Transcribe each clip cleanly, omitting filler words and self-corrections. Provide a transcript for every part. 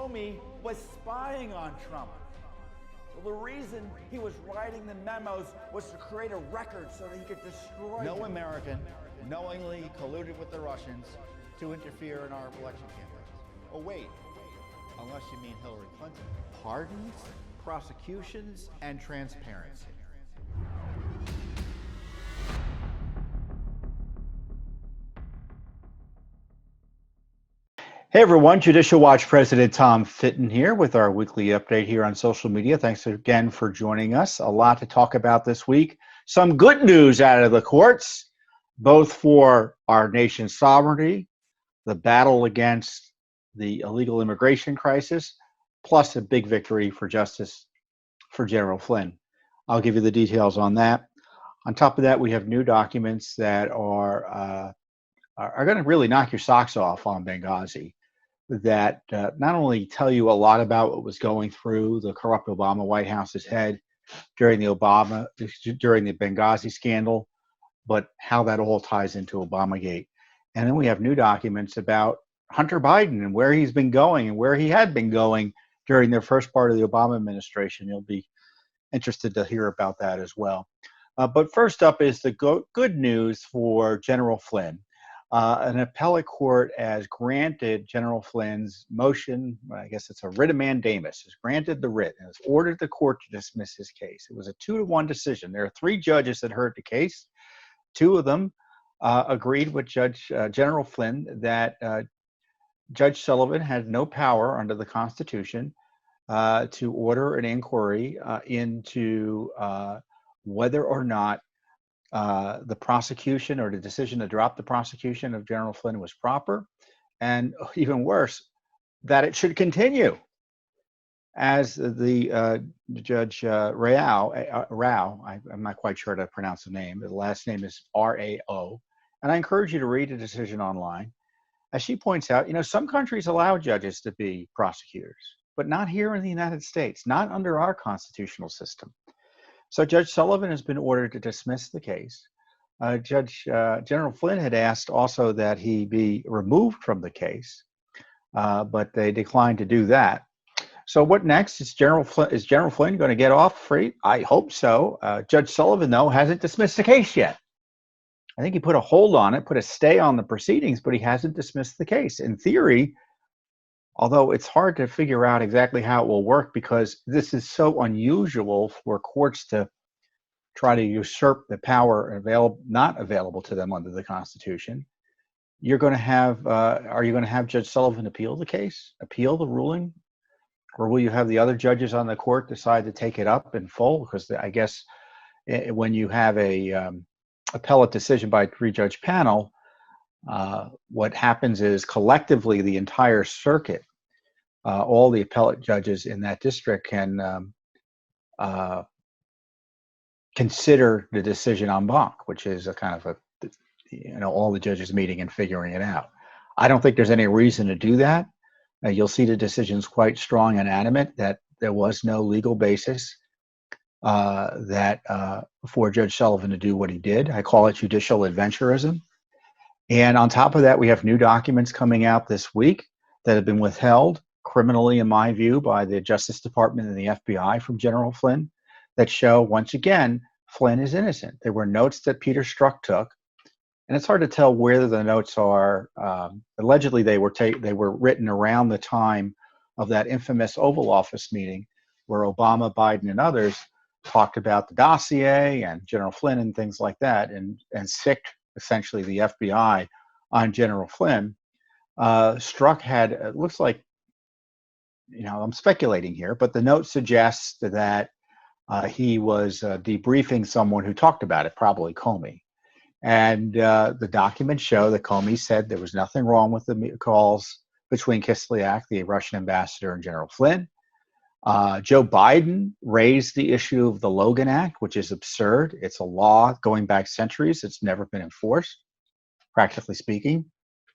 Comey was spying on Trump. Well, the reason he was writing the memos was to create a record so that he could destroy No him. American knowingly colluded with the Russians to interfere in our election campaigns. Oh, wait, unless you mean Hillary Clinton. Pardons, prosecutions, and transparency. Hey everyone, Judicial Watch President Tom Fitton here with our weekly update here on social media. Thanks again for joining us. A lot to talk about this week. Some good news out of the courts, both for our nation's sovereignty, the battle against the illegal immigration crisis, plus a big victory for justice for General Flynn. I'll give you the details on that. On top of that, we have new documents that are going to really knock your socks off on Benghazi, that not only tell you a lot about what was going through the corrupt Obama White House's head during the Benghazi scandal, but how that all ties into Obamagate. And then we have new documents about Hunter Biden and where he's been going and where he had been going during the first part of the Obama administration. You'll be interested to hear about that as well. But first up is the good news for General Flynn. An appellate court has granted General Flynn's motion, I guess it's a writ of mandamus, has granted the writ and has ordered the court to dismiss his case. It was a 2-1 decision. There are 3 judges that heard the case. 2 of them agreed with General Flynn that Judge Sullivan had no power under the Constitution to order an inquiry into whether or not the prosecution or the decision to drop the prosecution of General Flynn was proper, and even worse, that it should continue. As the Judge Rao, I'm not quite sure how to pronounce the name, the last name is R-A-O, and I encourage you to read the decision online. As she points out, some countries allow judges to be prosecutors, but not here in the United States, not under our constitutional system. So Judge Sullivan has been ordered to dismiss the case. General Flynn had asked also that he be removed from the case, but they declined to do that. So what next? Is General Flynn going to get off free? I hope so. Judge Sullivan, though, hasn't dismissed the case yet. I think he put a hold on it, put a stay on the proceedings, but he hasn't dismissed the case. In theory, although it's hard to figure out exactly how it will work because this is so unusual for courts to try to usurp the power not available to them under the Constitution. Are you going to have Judge Sullivan appeal the case, appeal the ruling? Or will you have the other judges on the court decide to take it up in full? Because I guess when you have a appellate decision by a 3-judge panel, what happens is collectively the entire circuit, all the appellate judges in that district can consider the decision en banc, which is a kind of all the judges meeting and figuring it out. I don't think there's any reason to do that. You'll see the decision's quite strong and adamant that there was no legal basis for Judge Sullivan to do what he did. I call it judicial adventurism. And on top of that, we have new documents coming out this week that have been withheld criminally, in my view, by the Justice Department and the FBI from General Flynn that show, once again, Flynn is innocent. There were notes that Peter Strzok took, and it's hard to tell where the notes are. Allegedly, they were written around the time of that infamous Oval Office meeting where Obama, Biden, and others talked about the dossier and General Flynn and things like that, and sicked essentially the FBI on General Flynn. Strzok had, it looks like, I'm speculating here, but the note suggests that he was debriefing someone who talked about it, probably Comey. And the documents show that Comey said there was nothing wrong with the calls between Kislyak, the Russian ambassador, and General Flynn. Joe Biden raised the issue of the Logan Act, which is absurd. It's a law going back centuries. It's never been enforced, practically speaking,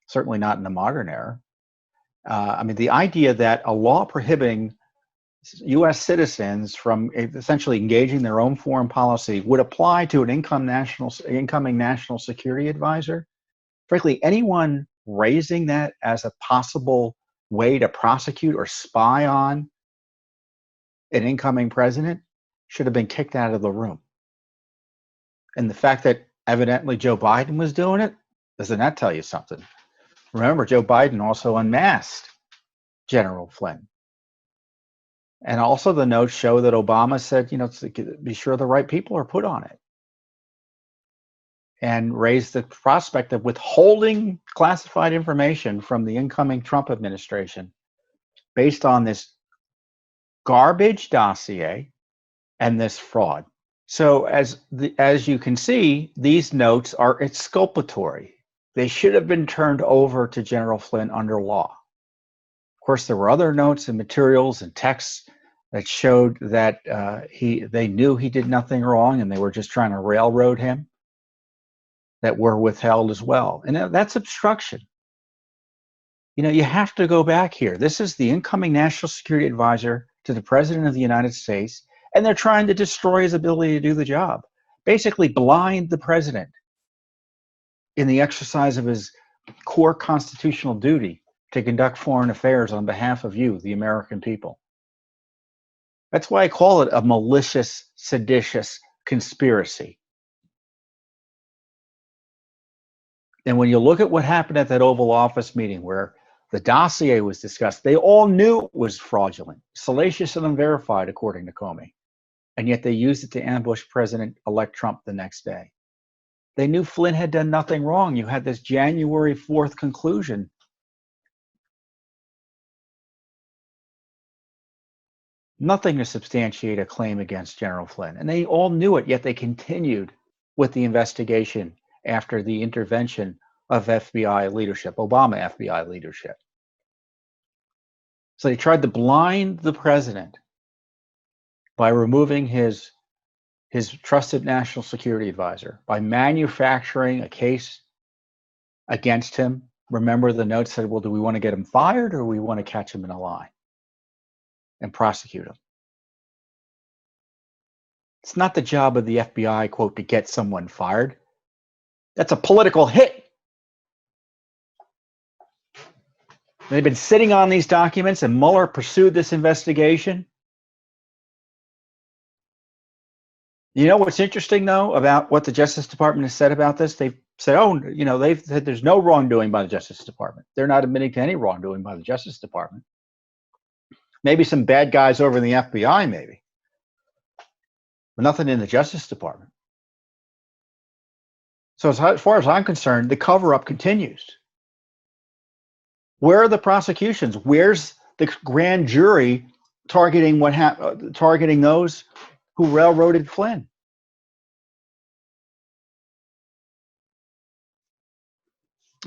certainly not in the modern era. The idea that a law prohibiting U.S. citizens from essentially engaging their own foreign policy would apply to an incoming national security advisor. Frankly, anyone raising that as a possible way to prosecute or spy on an incoming president should have been kicked out of the room. And the fact that evidently Joe Biden was doing it, doesn't that tell you something? Remember, Joe Biden also unmasked General Flynn. And also the notes show that Obama said, be sure the right people are put on it. And raised the prospect of withholding classified information from the incoming Trump administration based on this garbage dossier and this fraud. So as you can see, these notes are exculpatory. They should have been turned over to General Flynn under law. Of course, there were other notes and materials and texts that showed that they knew he did nothing wrong and they were just trying to railroad him, that were withheld as well. And that's obstruction. You have to go back here. This is the incoming National Security Advisor to the President of the United States, and they're trying to destroy his ability to do the job. Basically blind the president in the exercise of his core constitutional duty to conduct foreign affairs on behalf of you, the American people. That's why I call it a malicious, seditious conspiracy. And when you look at what happened at that Oval Office meeting where the dossier was discussed, they all knew it was fraudulent, salacious and unverified, according to Comey. And yet they used it to ambush President-elect Trump the next day. They knew Flynn had done nothing wrong. You had this January 4th conclusion. Nothing to substantiate a claim against General Flynn. And they all knew it, yet they continued with the investigation after the intervention of FBI leadership, Obama FBI leadership. So they tried to blind the president by removing his trusted national security advisor, by manufacturing a case against him. Remember, the note said, well, do we want to get him fired or do we want to catch him in a lie and prosecute him? It's not the job of the FBI, quote, to get someone fired. That's a political hit. They've been sitting on these documents, and Mueller pursued this investigation. You know what's interesting, though, about what the Justice Department has said about this? They've said, they've said there's no wrongdoing by the Justice Department. They're not admitting to any wrongdoing by the Justice Department. Maybe some bad guys over in the FBI, maybe. But nothing in the Justice Department. So as far as I'm concerned, the cover-up continues. Where are the prosecutions? Where's the grand jury targeting those who railroaded Flynn?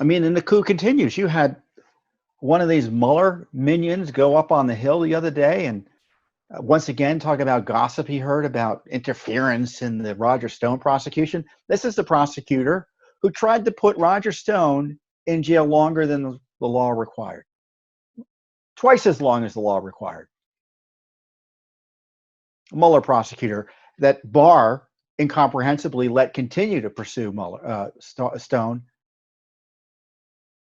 I mean, and the coup continues. You had one of these Mueller minions go up on the Hill the other day and once again talk about gossip he heard about interference in the Roger Stone prosecution. This is the prosecutor who tried to put Roger Stone in jail longer than the law required. Twice as long as the law required. A Mueller prosecutor that Barr incomprehensibly let continue to pursue Stone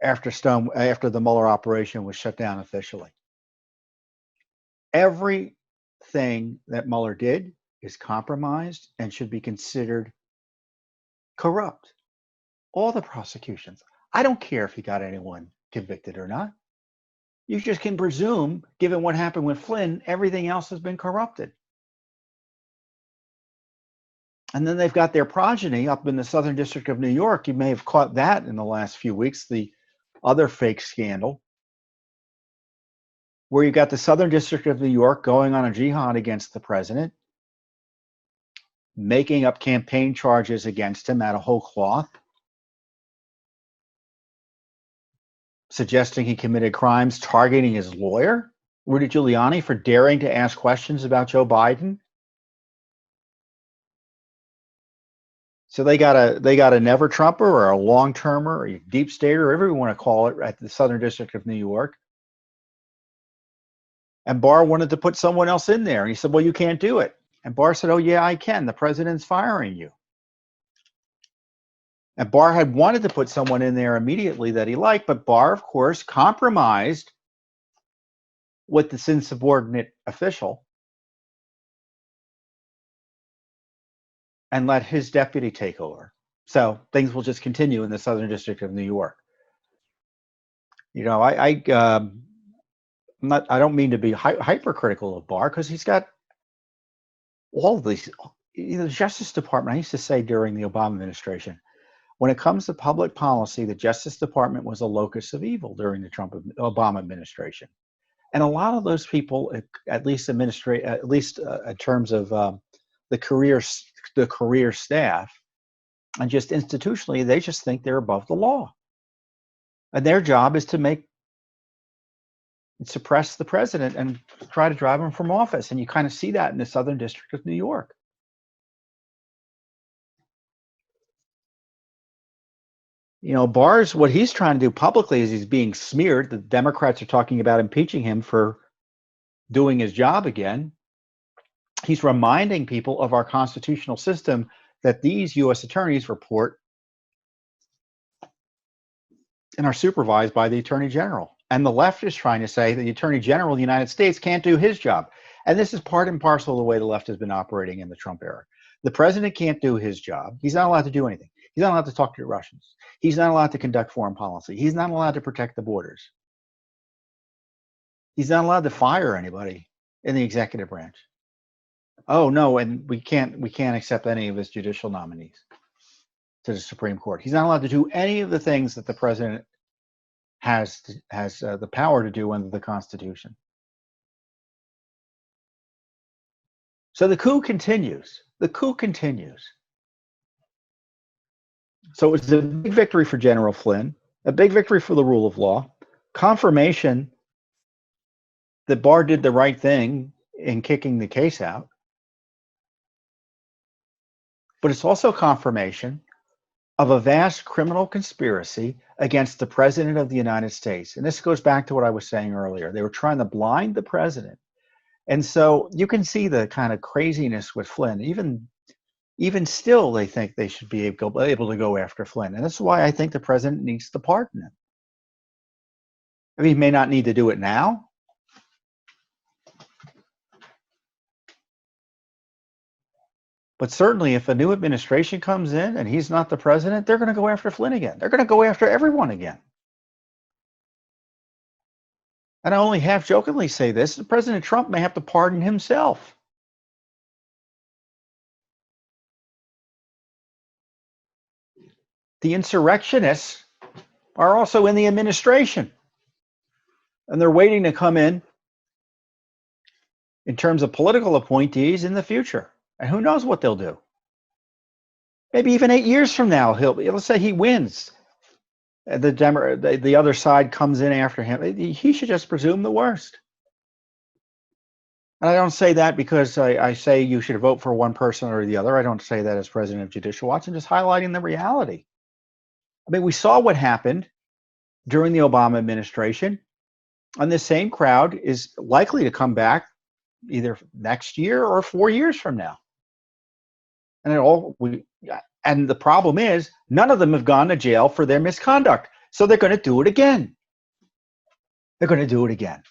after the Mueller operation was shut down officially. Everything that Mueller did is compromised and should be considered corrupt. All the prosecutions. I don't care if he got anyone convicted or not. You just can presume, given what happened with Flynn, everything else has been corrupted. And then they've got their progeny up in the Southern District of New York. You may have caught that in the last few weeks, the other fake scandal, where you got the Southern District of New York going on a jihad against the president, making up campaign charges against him out of whole cloth, suggesting he committed crimes targeting his lawyer, Rudy Giuliani, for daring to ask questions about Joe Biden. So they got a never Trumper or a long termer or a deep stater, whatever you want to call it, at the Southern District of New York. And Barr wanted to put someone else in there. And he said, well, you can't do it. And Barr said, oh, yeah, I can. The president's firing you. And Barr had wanted to put someone in there immediately that he liked, but Barr, of course, compromised with this insubordinate official and let his deputy take over. So things will just continue in the Southern District of New York. You know, I don't mean to be hypercritical of Barr, because he's got all of these. The Justice Department, I used to say during the Obama administration, when it comes to public policy, the Justice Department was a locus of evil during the Obama administration. And a lot of those people, at least in terms of the career staff, and just institutionally, they just think they're above the law. And their job is to suppress the president and try to drive him from office. And you kind of see that in the Southern District of New York. You know, Barr's, what he's trying to do publicly is he's being smeared. The Democrats are talking about impeaching him for doing his job again. He's reminding people of our constitutional system that these U.S. attorneys report and are supervised by the Attorney General. And the left is trying to say that the Attorney General of the United States can't do his job. And this is part and parcel of the way the left has been operating in the Trump era. The president can't do his job. He's not allowed to do anything. He's not allowed to talk to the Russians. He's not allowed to conduct foreign policy. He's not allowed to protect the borders. He's not allowed to fire anybody in the executive branch. Oh no, and we can't accept any of his judicial nominees to the Supreme Court. He's not allowed to do any of the things that the president has the power to do under the Constitution. So the coup continues. The coup continues. So it was a big victory for General Flynn, a big victory for the rule of law, confirmation that Barr did the right thing in kicking the case out. But it's also confirmation of a vast criminal conspiracy against the president of the United States. And this goes back to what I was saying earlier. They were trying to blind the president. And so you can see the kind of craziness with Flynn. Even still, they think they should be able to go after Flynn. And that's why I think the president needs to pardon him. I mean, he may not need to do it now. But certainly if a new administration comes in and he's not the president, they're going to go after Flynn again. They're going to go after everyone again. And I only half jokingly say this, President Trump may have to pardon himself. The insurrectionists are also in the administration. And they're waiting to come in terms of political appointees in the future. And who knows what they'll do? Maybe even 8 years from now, let's say he wins. The other side comes in after him. He should just presume the worst. And I don't say that because I say you should vote for one person or the other. I don't say that as president of Judicial Watch. I'm just highlighting the reality. I mean, we saw what happened during the Obama administration, and the same crowd is likely to come back either next year or 4 years from now. And the problem is, none of them have gone to jail for their misconduct. So they're going to do it again. They're going to do it again.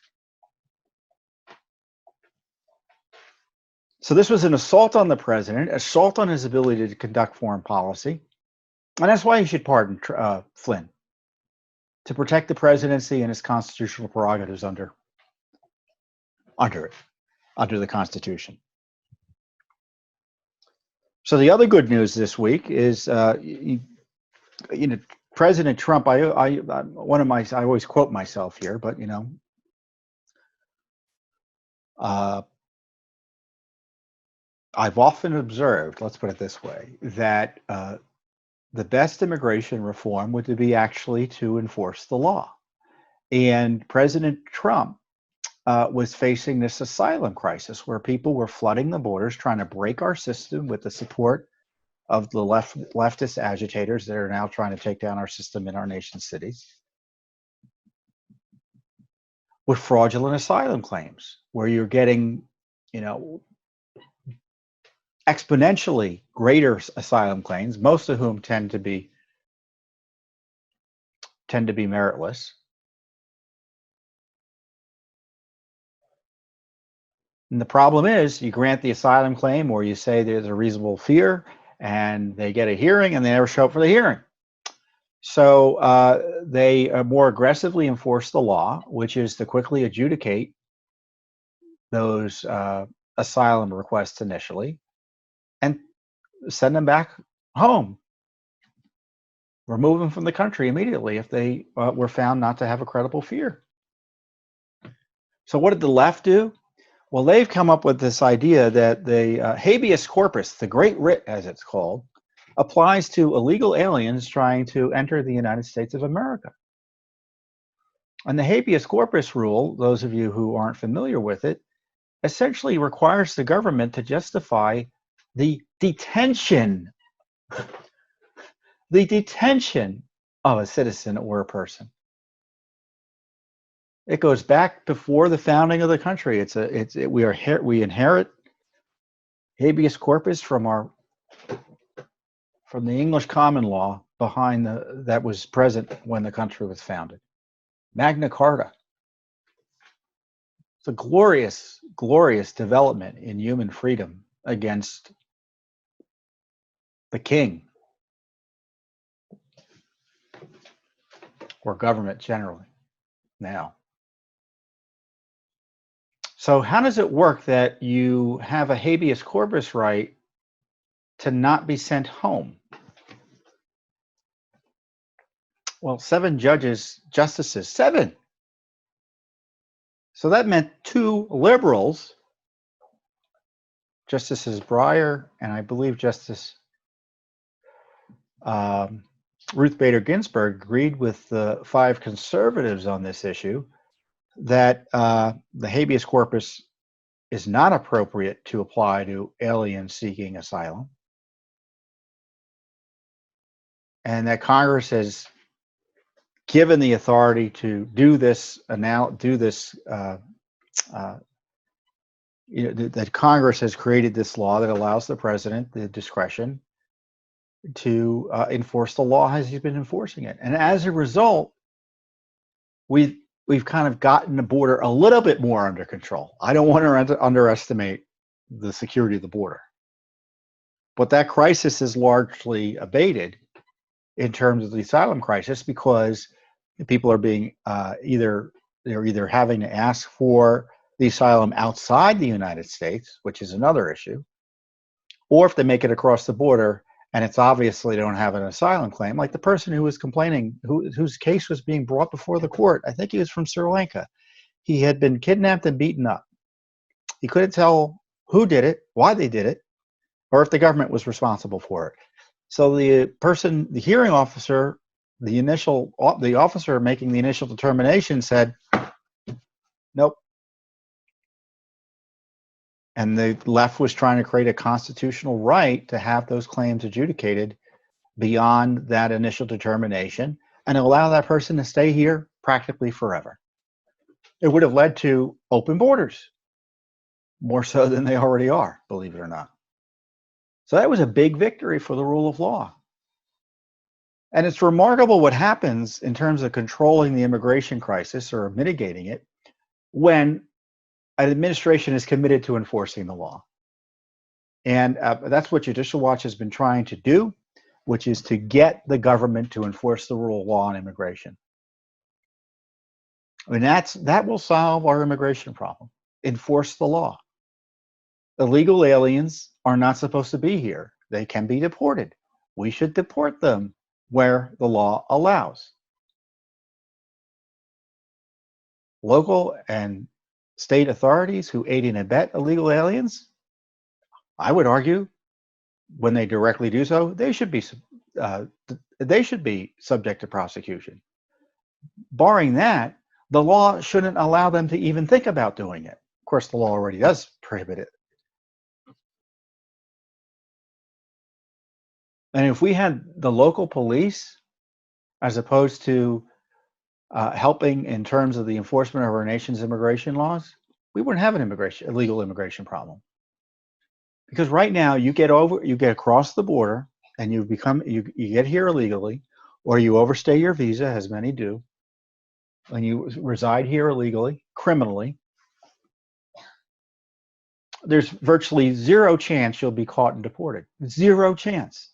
So this was an assault on the president, assault on his ability to conduct foreign policy. And that's why he should pardon Flynn, to protect the presidency and his constitutional prerogatives under the Constitution. So the other good news this week is, President Trump. I always quote myself here, but I've often observed, let's put it this way, that the best immigration reform would be actually to enforce the law. And President Trump was facing this asylum crisis where people were flooding the borders, trying to break our system with the support of the leftist agitators that are now trying to take down our system in our nation's cities, with fraudulent asylum claims, where you're getting, exponentially greater asylum claims, most of whom tend to be meritless. And the problem is you grant the asylum claim or you say there's a reasonable fear and they get a hearing and they never show up for the hearing. So they more aggressively enforce the law, which is to quickly adjudicate those asylum requests initially and send them back home. Remove them from the country immediately if they were found not to have a credible fear. So what did the left do? Well, they've come up with this idea that the habeas corpus, the Great Writ as it's called, applies to illegal aliens trying to enter the United States of America. And the habeas corpus rule, those of you who aren't familiar with it, essentially requires the government to justify the detention of a citizen or a person. It goes back before the founding of the country. We inherit habeas corpus from the English common law that was present when the country was founded. Magna Carta. It's a glorious, glorious development in human freedom against the king or government generally now. So how does it work that you have a habeas corpus right to not be sent home? Well, 7 justices, 7. So that meant 2 liberals, Justices Breyer and I believe Justice Ruth Bader Ginsburg, agreed with the 5 conservatives on this issue that the habeas corpus is not appropriate to apply to aliens seeking asylum, and that Congress has given the authority to do this. That Congress has created this law that allows the president the discretion to enforce the law as he's been enforcing it, and as a result, we've kind of gotten the border a little bit more under control. I don't want to underestimate the security of the border, but that crisis is largely abated in terms of the asylum crisis because people are being either having to ask for the asylum outside the United States, which is another issue, or if they make it across the border and it's obviously they don't have an asylum claim, like the person who was complaining, whose case was being brought before the court. I think he was from Sri Lanka. He had been kidnapped and beaten up. He couldn't tell who did it, why they did it, or if the government was responsible for it. So the hearing officer, the officer making the initial determination said, nope. And the left was trying to create a constitutional right to have those claims adjudicated beyond that initial determination and allow that person to stay here practically forever. It would have led to open borders, more so than they already are, believe it or not. So that was a big victory for the rule of law. And it's remarkable what happens in terms of controlling the immigration crisis or mitigating it when an administration is committed to enforcing the law. And that's what Judicial Watch has been trying to do, which is to get the government to enforce the rule of law on immigration. I mean, that will solve our immigration problem. Enforce the law. Illegal aliens are not supposed to be here. They can be deported. We should deport them where the law allows. Local and state authorities who aid and abet illegal aliens, I would argue, when they directly do so, they should be subject to prosecution. Barring that, the law shouldn't allow them to even think about doing it. Of course, the law already does prohibit it. And if we had the local police, as opposed to helping in terms of the enforcement of our nation's immigration laws, we wouldn't have an illegal immigration problem. Because right now, you get across the border and you get here illegally, or you overstay your visa, as many do, and you reside here illegally, criminally. there's virtually zero chance you'll be caught and deported. Zero chance.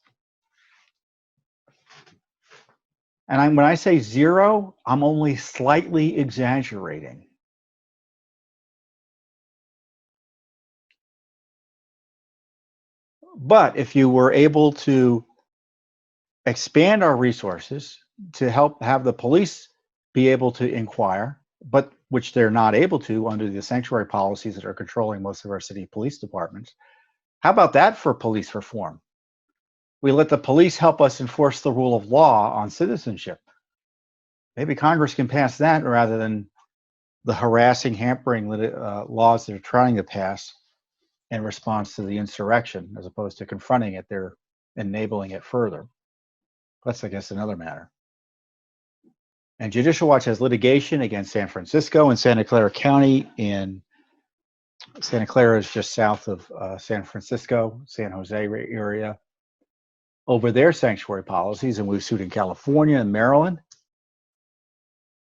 And when I say zero, I'm only slightly exaggerating. But if you were able to expand our resources to help have the police be able to inquire, but which they're not able to under the sanctuary policies that are controlling most of our city police departments, how about that for police reform? We let the police help us enforce the rule of law on citizenship. Maybe Congress can pass that rather than the harassing, hampering laws that are trying to pass in response to the insurrection, as opposed to confronting it. They're enabling it further. That's, I guess, another matter. And Judicial Watch has litigation against San Francisco and Santa Clara County. In Santa Clara is just south of San Francisco, San Jose area, over their sanctuary policies. And we've sued in California and Maryland.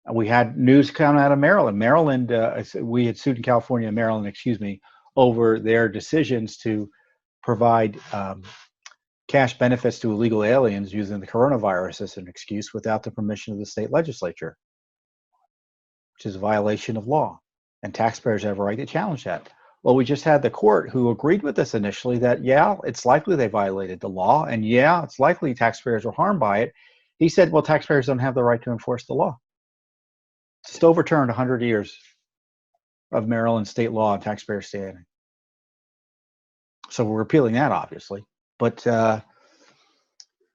And we had news come out of Maryland. We had sued in California and Maryland, excuse me, over their decisions to provide cash benefits to illegal aliens using the coronavirus as an excuse without the permission of the state legislature, which is a violation of law. And taxpayers have a right to challenge that. Well, we just had the court who agreed with us initially that, yeah, it's likely they violated the law, and yeah, it's likely taxpayers were harmed by it. He said, well, taxpayers don't have the right to enforce the law. Just overturned 100 years of Maryland state law and taxpayer standing. So we're repealing that, obviously. But so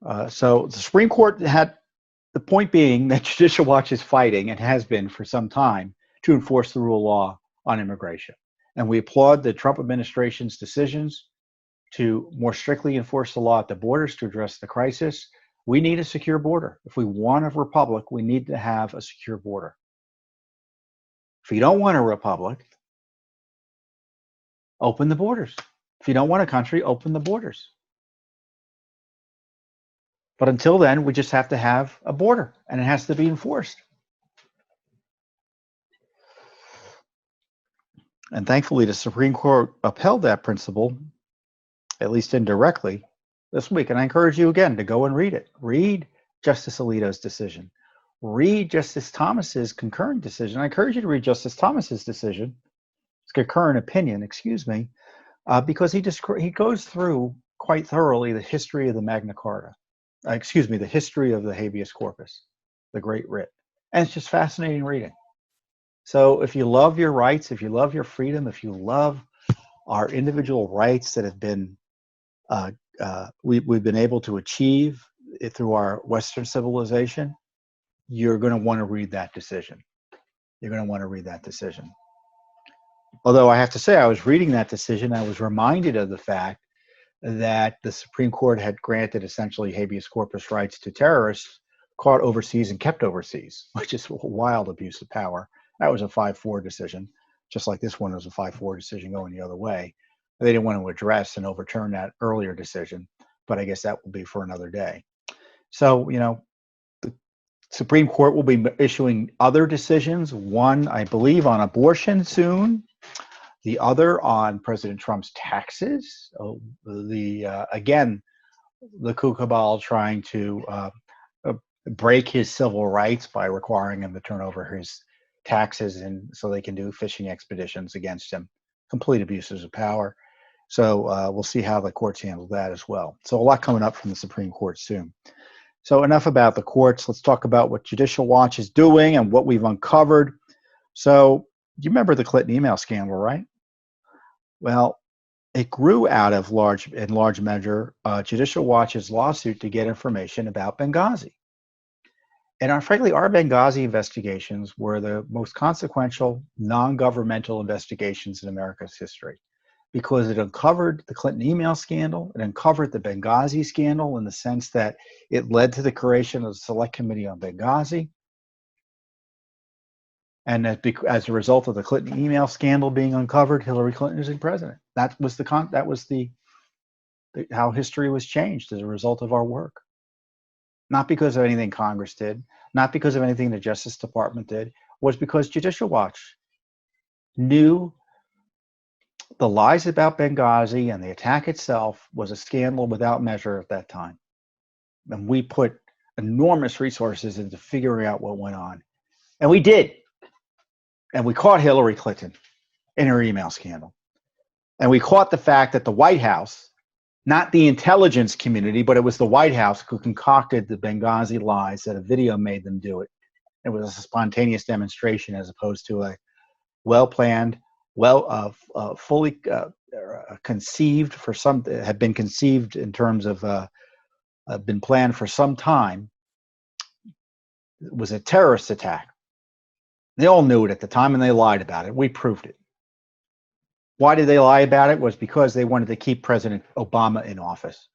the Supreme Court had the point being that Judicial Watch is fighting, and has been for some time, to enforce the rule of law on immigration. And we applaud the Trump administration's decisions to more strictly enforce the law at the borders to address the crisis. We need a secure border. If we want a republic, we need to have a secure border. If you don't want a republic, open the borders. If you don't want a country, open the borders. But until then, we just have to have a border, and it has to be enforced. And thankfully, the Supreme Court upheld that principle, at least indirectly, this week. And I encourage you again to go and read it. Read Justice Alito's decision. Read Justice Thomas's concurrent decision. I encourage you to read Justice Thomas's decision, his concurrent opinion, excuse me, because he goes through quite thoroughly the history of the Magna Carta. The history of the habeas corpus, the Great Writ. And it's just fascinating reading. So if you love your rights, if you love your freedom, if you love our individual rights that have been, we've been able to achieve through our Western civilization, you're going to want to read that decision. You're going to want to read that decision. Although I have to say, I was reading that decision, I was reminded of the fact that the Supreme Court had granted essentially habeas corpus rights to terrorists caught overseas and kept overseas, which is a wild abuse of power. That was a 5-4 decision, just like this one was a 5-4 decision going the other way. They didn't want to address and overturn that earlier decision, but I guess that will be for another day. So, you know, the Supreme Court will be issuing other decisions, one, I believe, on abortion soon, the other on President Trump's taxes. Again, the coup cabal trying to break his civil rights by requiring him to turn over his taxes, and so they can do fishing expeditions against him. Complete abuses of power. So we'll see how the courts handle that as well. So a lot coming up from the Supreme Court soon. So enough about the courts. Let's talk about what Judicial Watch is doing and what we've uncovered. So you remember the Clinton email scandal, right? Well, it grew out of in large measure Judicial Watch's lawsuit to get information about Benghazi. And frankly, our Benghazi investigations were the most consequential non-governmental investigations in America's history, because it uncovered the Clinton email scandal, it uncovered the Benghazi scandal in the sense that it led to the creation of the Select Committee on Benghazi. And as a result of the Clinton email scandal being uncovered, Hillary Clinton is president. That was how history was changed as a result of our work. Not because of anything Congress did, not because of anything the Justice Department did, was because Judicial Watch knew The lies about Benghazi and the attack itself was a scandal without measure at that time. And we put enormous resources into figuring out what went on. And we did. And we caught Hillary Clinton in her email scandal. And we caught the fact that the White House, not the intelligence community, but it was the White House who concocted the Benghazi lies, that a video made them do it. It was a spontaneous demonstration as opposed to a well-planned, fully conceived for some, had been conceived in terms of, been planned for some time. It was a terrorist attack. They all knew it at the time and they lied about it. We proved it. Why did they lie about it? It was because they wanted to keep President Obama in office.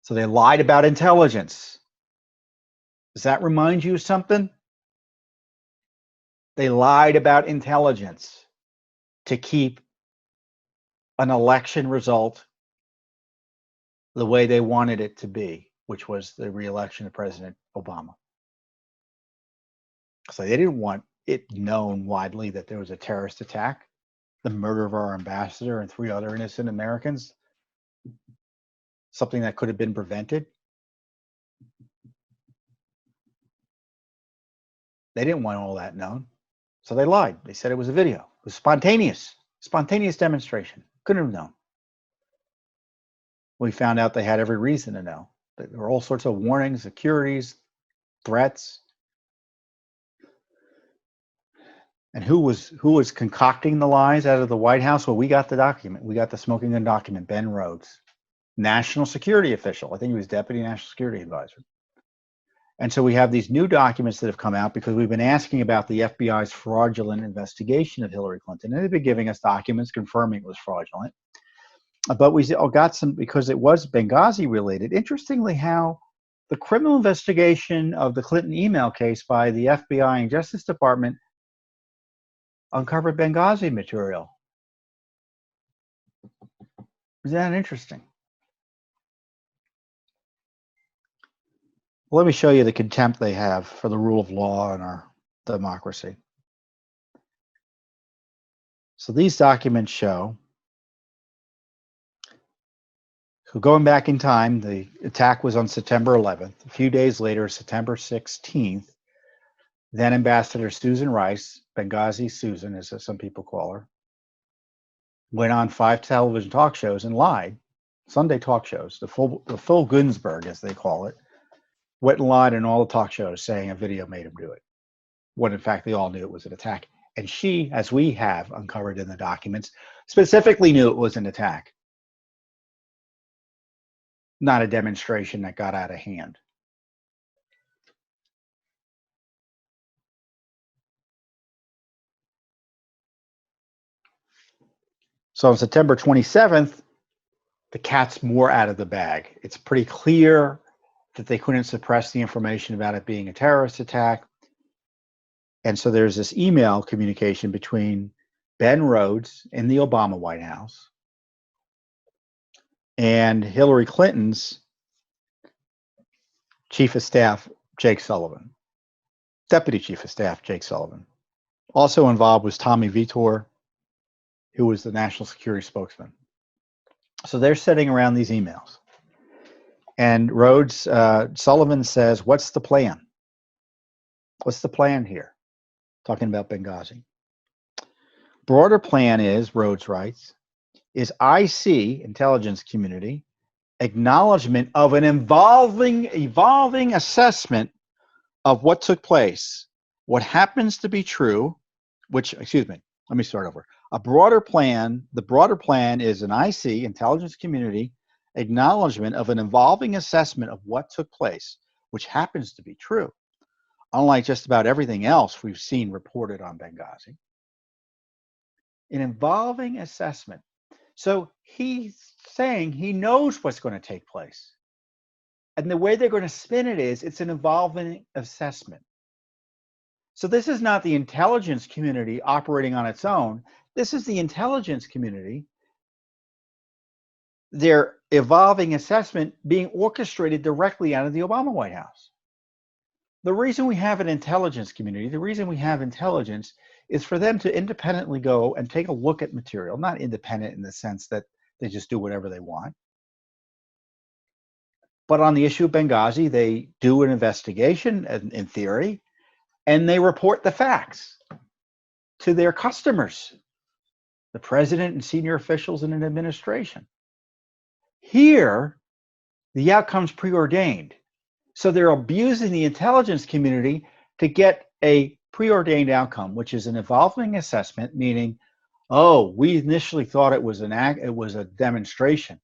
So they lied about intelligence. Does that remind you of something? They lied about intelligence to keep an election result the way they wanted it to be, which was the re-election of President Obama. So they didn't want it known widely that there was a terrorist attack, the murder of our ambassador and 3 other innocent Americans, something that could have been prevented. They didn't want all that known. So they lied. They said it was a video. It was spontaneous demonstration. Couldn't have known. We found out they had every reason to know. There were all sorts of warnings, securities, threats. And who was concocting the lies out of the White House? Well, we got the document. We got the smoking gun document. Ben Rhodes, national security official. I think he was deputy national security advisor. And so we have these new documents that have come out because we've been asking about the FBI's fraudulent investigation of Hillary Clinton. And they've been giving us documents confirming it was fraudulent. But we got some, because it was Benghazi related. Interestingly, how the criminal investigation of the Clinton email case by the FBI and Justice Department uncovered Benghazi material. Isn't that interesting? Well, let me show you the contempt they have for the rule of law and our democracy. So these documents show, so going back in time, the attack was on September 11th. A few days later, September 16th, then Ambassador Susan Rice, Benghazi Susan, as some people call her, went on 5 television talk shows and lied. Sunday talk shows, the full Gunsberg, as they call it, went and lied in all the talk shows saying a video made him do it, when in fact they all knew it was an attack. And she, as we have uncovered in the documents, specifically knew it was an attack, not a demonstration that got out of hand. So on September 27th, the cat's more out of the bag. It's pretty clear that they couldn't suppress the information about it being a terrorist attack. And so there's this email communication between Ben Rhodes in the Obama White House and Hillary Clinton's Chief of Staff, Jake Sullivan, Deputy Chief of Staff, Jake Sullivan. Also involved was Tommy Vitor, who was the national security spokesman. So they're sitting around these emails. And Rhodes, Sullivan says, what's the plan? What's the plan here? Talking about Benghazi. Broader plan is, Rhodes writes, is IC, intelligence community, acknowledgement of an evolving assessment of what took place, what happens to be true, which, excuse me, let me start over. A broader plan, the broader plan is an IC, intelligence community, acknowledgement of an evolving assessment of what took place, which happens to be true, unlike just about everything else we've seen reported on Benghazi. An evolving assessment. So he's saying he knows what's going to take place. And the way they're going to spin it is, it's an evolving assessment. So this is not the intelligence community operating on its own. This is the intelligence community, their evolving assessment being orchestrated directly out of the Obama White House. The reason we have an intelligence community, the reason we have intelligence is for them to independently go and take a look at material, not independent in the sense that they just do whatever they want. But on the issue of Benghazi, they do an investigation in theory, and they report the facts to their customers, the president and senior officials in an administration. Here, the outcome's preordained. So they're abusing the intelligence community to get a preordained outcome, which is an evolving assessment, meaning, oh, we initially thought it was a demonstration,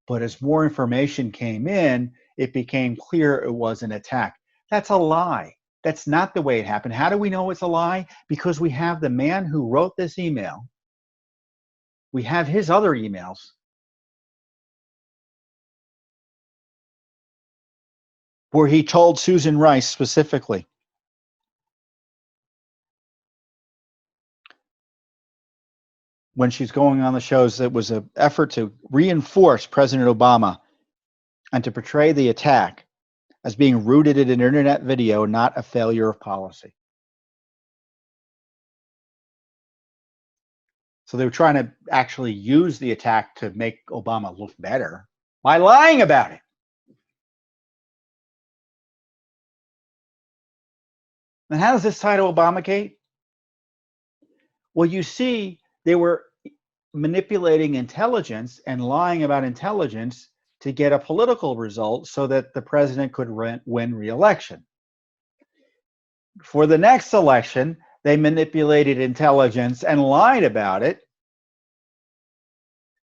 but as more information came in, it became clear it was an attack. That's a lie. That's not the way it happened. How do we know it's a lie? Because we have the man who wrote this email. We have his other emails. Where he told Susan Rice specifically, when she's going on the shows, it was an effort to reinforce President Obama and to portray the attack as being rooted in an internet video, not a failure of policy. So they were trying to actually use the attack to make Obama look better by lying about it. And how does this tie to Obamagate? Well, you see, they were manipulating intelligence and lying about intelligence to get a political result so that the president could win re-election. For the next election, they manipulated intelligence and lied about it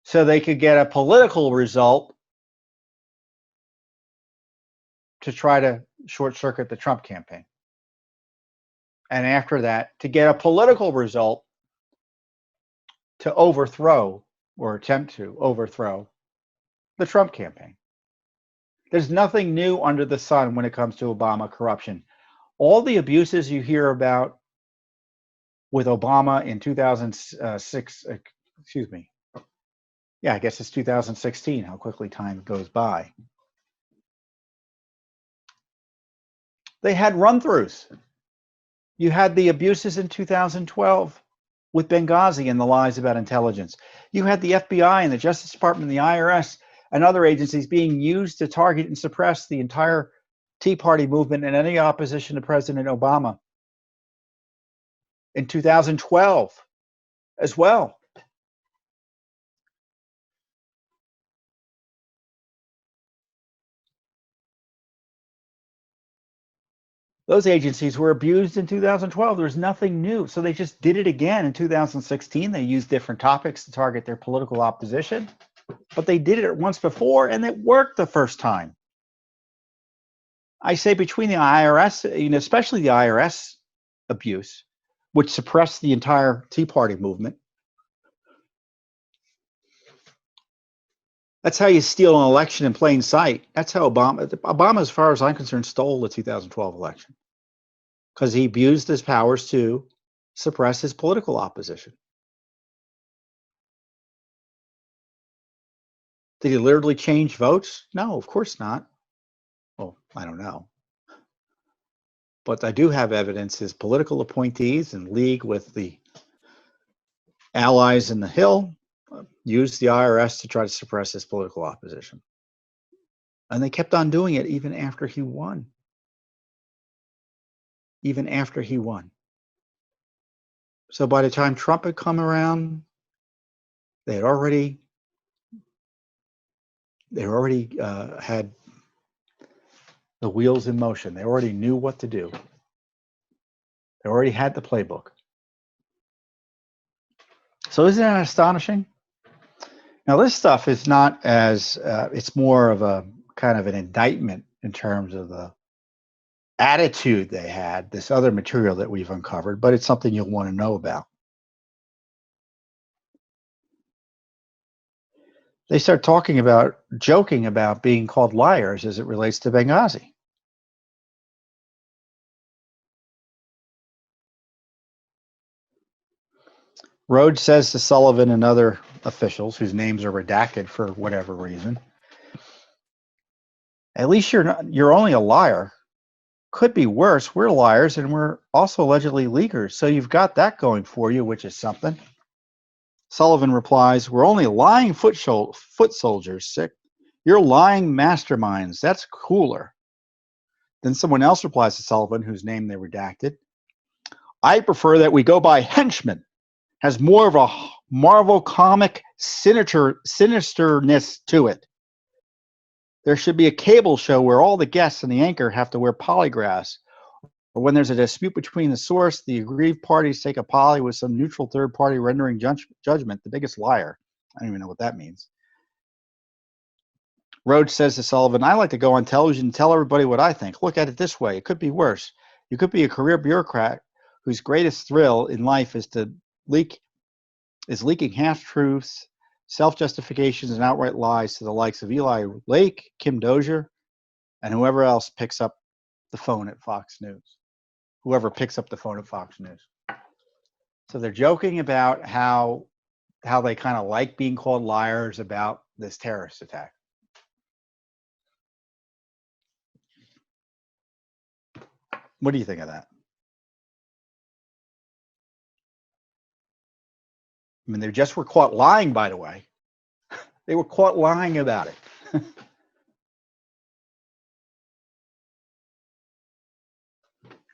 so they could get a political result to try to short-circuit the Trump campaign. And after that, to get a political result to overthrow or attempt to overthrow the Trump campaign. There's nothing new under the sun when it comes to Obama corruption. All the abuses you hear about with Obama in 2006, excuse me. Yeah, I guess it's 2016, how quickly time goes by. They had run-throughs. You had the abuses in 2012 with Benghazi and the lies about intelligence. You had the FBI and the Justice Department and the IRS and other agencies being used to target and suppress the entire Tea Party movement and any opposition to President Obama in 2012 as well. Those agencies were abused in 2012. There was nothing new. So they just did it again in 2016. They used different topics to target their political opposition, but they did it once before and it worked the first time. I say between the IRS, especially the IRS abuse, which suppressed the entire Tea Party movement. That's how you steal an election in plain sight. That's how Obama, as far as I'm concerned, stole the 2012 election because he abused his powers to suppress his political opposition. Did he literally change votes? No, of course not. Well, I don't know. But I do have evidence his political appointees in league with the allies in the Hill used the IRS to try to suppress his political opposition. And they kept on doing it even after he won. Even after he won. So by the time Trump had come around, they had already had the wheels in motion. They already knew what to do. They already had the playbook. So isn't that astonishing? Now this stuff is not as, it's more of a kind of an indictment in terms of the attitude they had, this other material that we've uncovered, but it's something you'll want to know about. They start joking about being called liars as it relates to Benghazi. Rhodes says to Sullivan and other officials whose names are redacted for whatever reason, at least you're only a liar Could be worse. We're liars and we're also allegedly leakers. So you've got that going for you, which is something. Sullivan replies, we're only lying foot soldiers, sick. You're lying masterminds. That's cooler. Then someone else replies to Sullivan, whose name they redacted. I prefer that we go by henchman. Has more of a Marvel comic sinisterness to it. There should be a cable show where all the guests and the anchor have to wear polygraphs. Or when there's a dispute between the source, the aggrieved parties take a poly with some neutral third party rendering judgment, the biggest liar. I don't even know what that means. Rhodes says to Sullivan, I like to go on television and tell everybody what I think. Look at it this way. It could be worse. You could be a career bureaucrat whose greatest thrill in life is leaking half-truths, self-justifications, and outright lies to the likes of Eli Lake, Kim Dozier, and whoever else picks up the phone at Fox News. Whoever picks up the phone at Fox News. So they're joking about how they kind of like being called liars about this terrorist attack. What do you think of that? I mean, they just were caught lying, by the way. They were caught lying about it.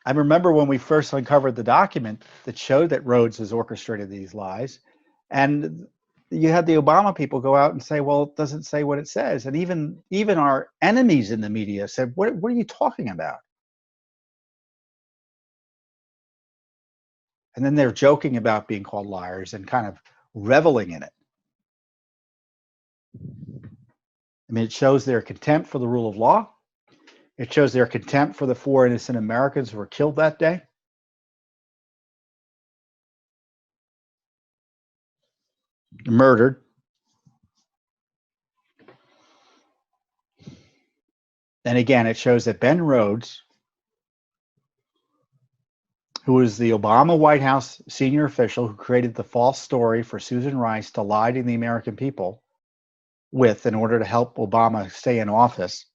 I remember when we first uncovered the document that showed that Rhodes has orchestrated these lies, and you had the Obama people go out and say, well, it doesn't say what it says. And even our enemies in the media said, what are you talking about? And then they're joking about being called liars and kind of reveling in it. I mean, it shows their contempt for the rule of law. It shows their contempt for the 4 innocent Americans who were killed that day. Murdered. And again, it shows that Ben Rhodes, who was the Obama White House senior official who created the false story for Susan Rice to lie to the American people with in order to help Obama stay in office,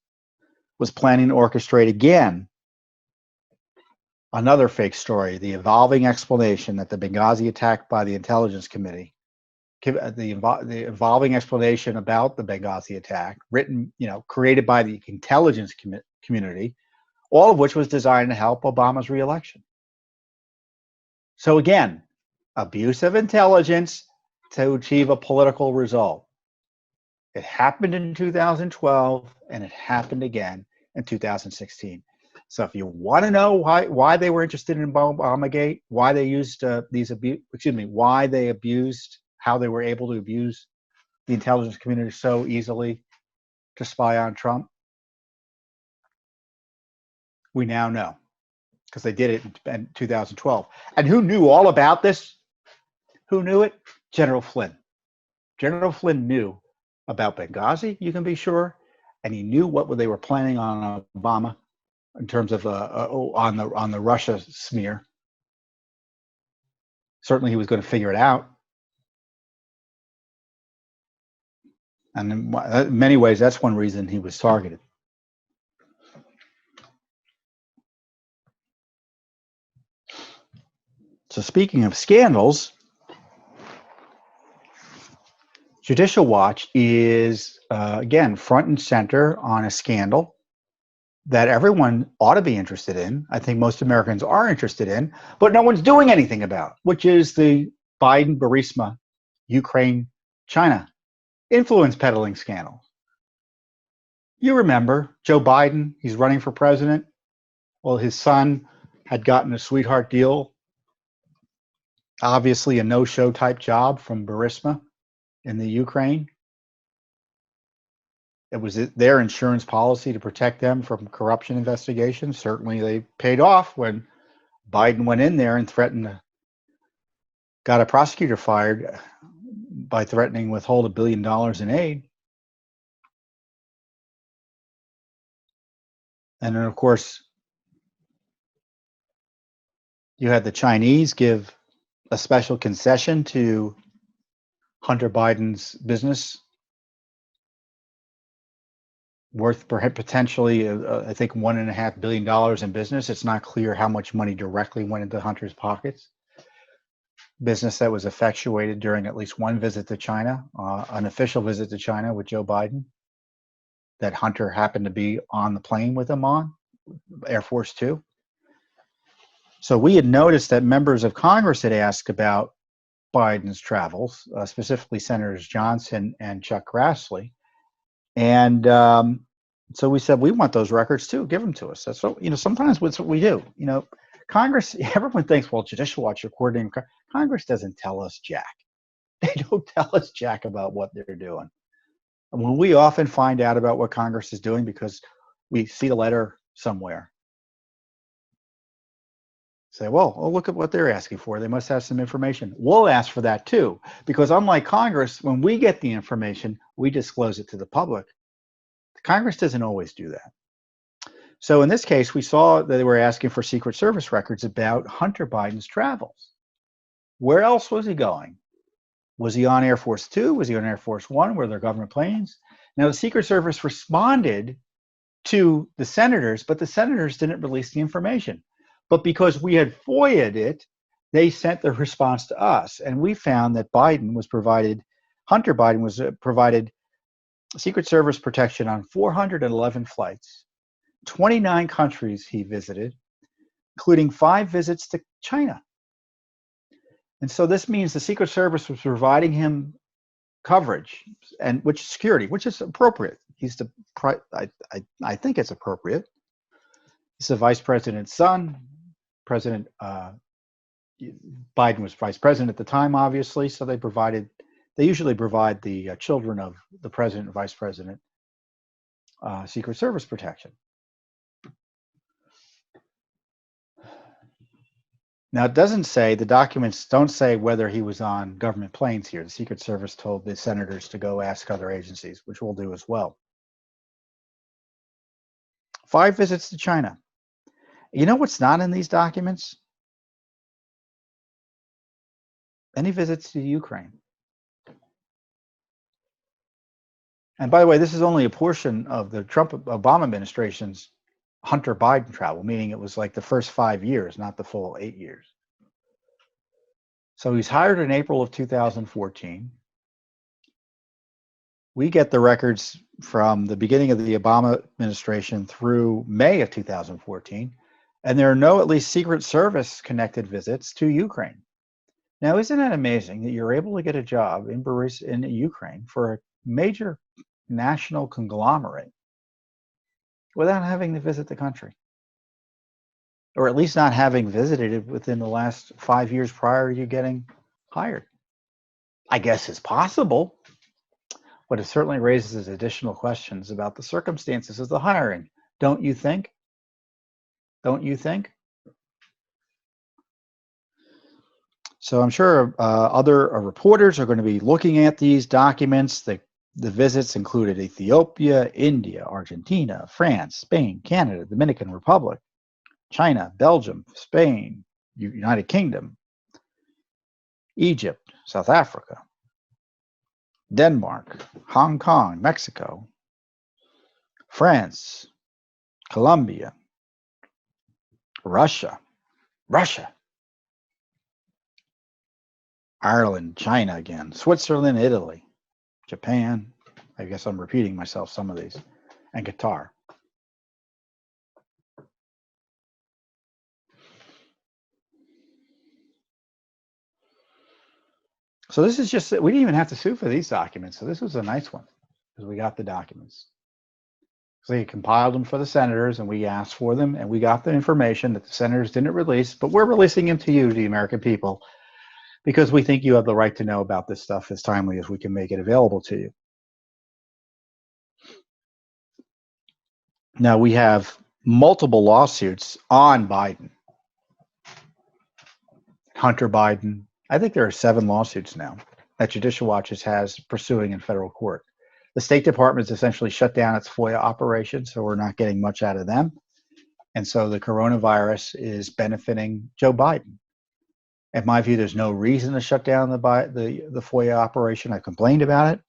was planning to orchestrate again another fake story, the evolving explanation that the Benghazi attack by the Intelligence Committee, the evolving explanation about the Benghazi attack, written, created by the intelligence community, all of which was designed to help Obama's reelection. So again, abuse of intelligence to achieve a political result. It happened in 2012, and it happened again in 2016. So if you want to know why they were interested in Obamagate, why they used why they abused, how they were able to abuse the intelligence community so easily to spy on Trump, we now know, because they did it in 2012. And who knew all about this? Who knew it? General Flynn. General Flynn knew about Benghazi, you can be sure, and he knew what they were planning on Obama in terms of on the Russia smear. Certainly, he was going to figure it out, and in many ways, that's one reason he was targeted. So, speaking of scandals, Judicial Watch is, again, front and center on a scandal that everyone ought to be interested in. I think most Americans are interested in, but no one's doing anything about, which is the Biden, Burisma, Ukraine, China influence peddling scandal. You remember Joe Biden, he's running for president. Well, his son had gotten a sweetheart deal, obviously a no-show type job from Burisma in the Ukraine. It was their insurance policy to protect them from corruption investigations. Certainly they paid off when Biden went in there and got a prosecutor fired by threatening to withhold $1 billion in aid. And then, of course, you had the Chinese give a special concession to Hunter Biden's business worth potentially, I think, $1.5 billion in business. It's not clear how much money directly went into Hunter's pockets. Business that was effectuated during at least one visit to China, an official visit to China with Joe Biden, that Hunter happened to be on the plane with him on, Air Force Two. So we had noticed that members of Congress had asked about Biden's travels, specifically Senators Johnson and Chuck Grassley. And so we said, we want those records too. Give them to us. That's what, sometimes that's what we do. Congress, everyone thinks, well, Judicial Watch are coordinating. Congress doesn't tell us jack. They don't tell us jack about what they're doing. And when we often find out about what Congress is doing because we see a letter somewhere, say, well, look at what they're asking for. They must have some information. We'll ask for that too, because unlike Congress, when we get the information, we disclose it to the public. Congress doesn't always do that. So in this case, we saw that they were asking for Secret Service records about Hunter Biden's travels. Where else was he going? Was he on Air Force Two? Was he on Air Force One? Were there government planes? Now, the Secret Service responded to the senators, but the senators didn't release the information. But because we had FOIA'd it, they sent the response to us. And we found that Hunter Biden was provided Secret Service protection on 411 flights, 29 countries he visited, including 5 visits to China. And so this means the Secret Service was providing him coverage, and security, which is appropriate. I think it's appropriate. He's the vice president's son. President Biden was vice president at the time, obviously. So they usually provide the children of the president and vice president Secret Service protection. Now, it doesn't say, the documents don't say whether he was on government planes here. The Secret Service told the senators to go ask other agencies, which we'll do as well. 5 visits to China. You know what's not in these documents? Any visits to Ukraine. And by the way, this is only a portion of the Trump-Obama administration's Hunter Biden travel, meaning it was like the first 5 years, not the full 8 years. So he's hired in April of 2014. We get the records from the beginning of the Obama administration through May of 2014, and there are no at least Secret Service connected visits to Ukraine. Now, isn't that amazing that you're able to get a job in Ukraine for a major national conglomerate without having to visit the country, or at least not having visited it within the last 5 years prior to you getting hired? I guess it's possible, but it certainly raises additional questions about the circumstances of the hiring. Don't you think? Don't you think? So I'm sure other reporters are going to be looking at these documents. The visits included Ethiopia, India, Argentina, France, Spain, Canada, Dominican Republic, China, Belgium, Spain, United Kingdom, Egypt, South Africa, Denmark, Hong Kong, Mexico, France, Colombia, Russia, Ireland, China again, Switzerland, Italy, Japan, I guess I'm repeating myself, some of these, and Qatar. So this is just, we didn't even have to sue for these documents. So this was a nice one because we got the documents. So they compiled them for the senators and we asked for them and we got the information that the senators didn't release, but we're releasing them to you, the American people, because we think you have the right to know about this stuff as timely as we can make it available to you. Now we have multiple lawsuits on Biden. Hunter Biden. I think there are 7 lawsuits now that Judicial Watch has pursuing in federal court. The State Department has essentially shut down its FOIA operations, so we're not getting much out of them. And so the coronavirus is benefiting Joe Biden. In my view, there's no reason to shut down the FOIA operation. I complained about it.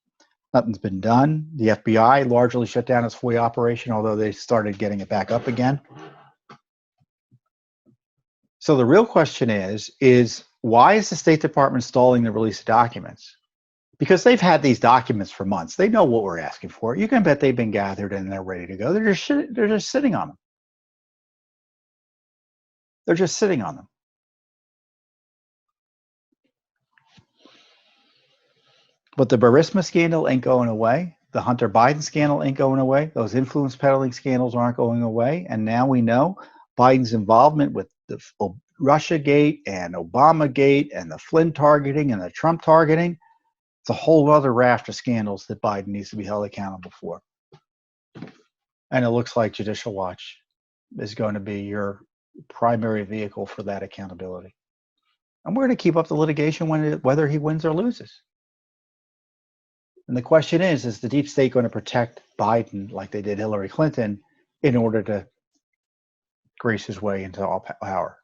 Nothing's been done. The FBI largely shut down its FOIA operation, although they started getting it back up again. So the real question is why is the State Department stalling the release of documents? Because they've had these documents for months. They know what we're asking for. You can bet they've been gathered and they're ready to go. They're just sitting on them. They're just sitting on them. But the Burisma scandal ain't going away. The Hunter Biden scandal ain't going away. Those influence peddling scandals aren't going away. And now we know Biden's involvement with the Russiagate and Obamagate and the Flynn targeting and the Trump targeting. It's a whole other raft of scandals that Biden needs to be held accountable for. And it looks like Judicial Watch is going to be your primary vehicle for that accountability. And we're going to keep up the litigation whether he wins or loses. And the question is the deep state going to protect Biden like they did Hillary Clinton in order to grease his way into all power?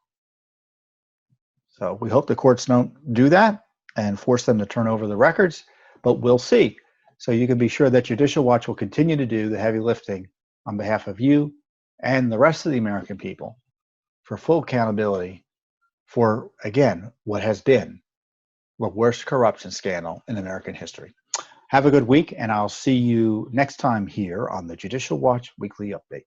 So we hope the courts don't do that and force them to turn over the records, but we'll see. So you can be sure that Judicial Watch will continue to do the heavy lifting on behalf of you and the rest of the American people for full accountability for, again, what has been the worst corruption scandal in American history. Have a good week, and I'll see you next time here on the Judicial Watch Weekly Update.